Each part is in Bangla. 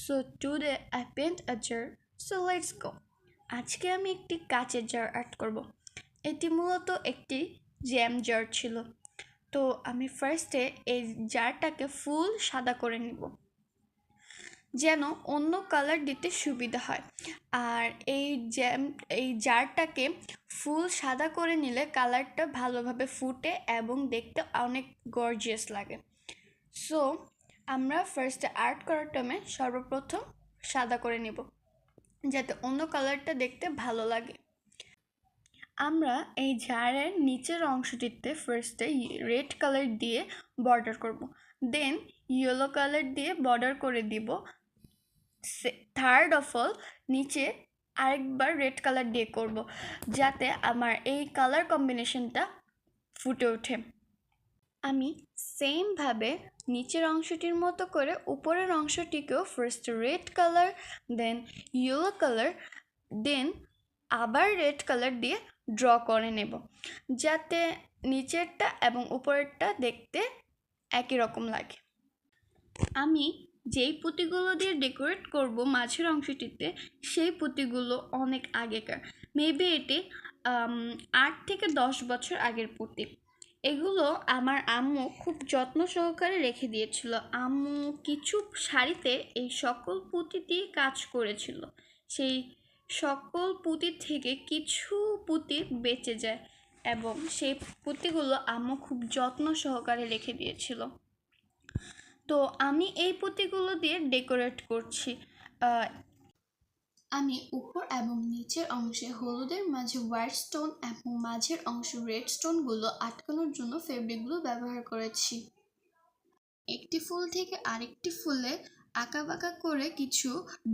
So today I paint a jar. So let's go. আজকে আমি একটি কাচের জার আর্ট করব। এটি মূলত একটি জ্যাম জার ছিল। তো আমি ফার্স্টে এই জারটাকে ফুল সাদা করে নিব, যেন অন্য কালার দিতে সুবিধা হয়। আর এই জারটাকে ফুল সাদা করে নিলে কালারটা ভালোভাবে ফুটে এবং দেখতে অনেক গর্জিয়াস লাগে। সো আমরা ফার্স্টে আর্ট করার টাইমে সর্বপ্রথম সাদা করে নেব, যাতে অন্য কালারটা দেখতে ভালো লাগে। আমরা এই জারের নিচের অংশটিতে ফার্স্টে রেড কালার দিয়ে বর্ডার করব, দেন ইয়েলো কালার দিয়ে বর্ডার করে দিব। থার্ড অফ অল নিচে আরেকবার রেড কালার দিয়ে করব, যাতে আমার এই কালার কম্বিনেশনটা ফুটে ওঠে। আমি সেমভাবে নিচের অংশটির মতো করে উপরের অংশটিকেও ফার্স্ট রেড কালার, দেন ইয়েলো কালার, দেন আবার রেড কালার দিয়ে ড্র করে নেব, যাতে নিচেরটা এবং উপরেরটা দেখতে একই রকম লাগে। আমি যেই পুঁতিগুলো দিয়ে ডেকোরেট করব মাঝের অংশটিতে, সেই পুঁতিগুলো অনেক আগেকার, মেবি এটি 8 থেকে 10 বছর আগের পুঁতি। এগুলো আমার আম্মু খুব যত্ন সহকারে রেখে দিয়েছিল। আম্মু কিছু শাড়িতে এই সকল পুঁতি দিয়ে কাজ করেছিল। সেই সকল পুঁতি থেকে কিছু পুঁতি বেঁচে যায় এবং সেই পুঁতিগুলো আম্মু খুব যত্ন সহকারে রেখে দিয়েছিল। তো আমি এই পুঁতিগুলো দিয়ে ডেকোরেট করছি। আমি উপর এবং নিচের অংশে হলুদের মাঝে হোয়াইট স্টোন এবং মাঝের অংশে রেড স্টোনগুলো আটকানোর জন্য ফেব্রিকগুলো ব্যবহার করেছি। একটি ফুল থেকে আরেকটি ফুলে আঁকাবাঁকা করে কিছু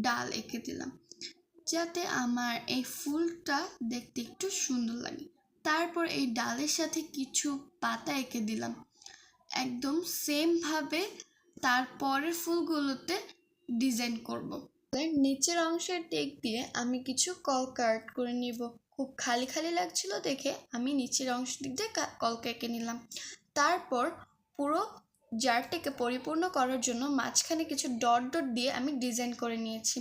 ডাল এঁকে দিলাম, যাতে আমার এই ফুলটা দেখতে একটু সুন্দর লাগে। তারপর এই ডালের সাথে কিছু পাতা এঁকে দিলাম একদম সেমভাবে। তারপরের ফুলগুলোতে ডিজাইন করব। নিচের অংশের দিক দিয়ে আমি কিছু কলকা আর্ট করে নিব। খুব খালি খালি লাগছিল দেখে আমি নিচের অংশ দিক দিয়ে কলকা এঁকে নিলাম। তারপর পুরো জারটাকে পরিপূর্ণ করার জন্য মাঝখানে কিছু ডট ডট দিয়ে আমি ডিজাইন করে নিয়েছি।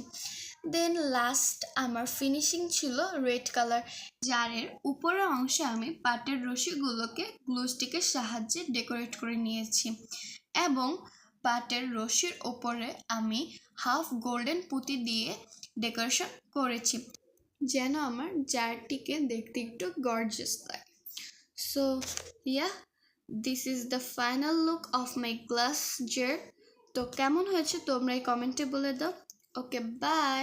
দেন লাস্ট আমার ফিনিশিং ছিল রেড কালার। জারের উপরের অংশে আমি পাটের রশিগুলোকে গ্লু স্টিকের সাহায্যে ডেকোরেট করে নিয়েছি এবং পাটের রশির ওপরে আমি হাফ গোল্ডেন পুঁতি দিয়ে ডেকোরেশন করেছি, যেন আমার জারটিকে দেখতে একটু গর্জিয়াস লাগে। So this is the final look of my glass jar. তো কেমন হয়েছে তোমরা এই কমেন্টে বলে দাও। Okay, by.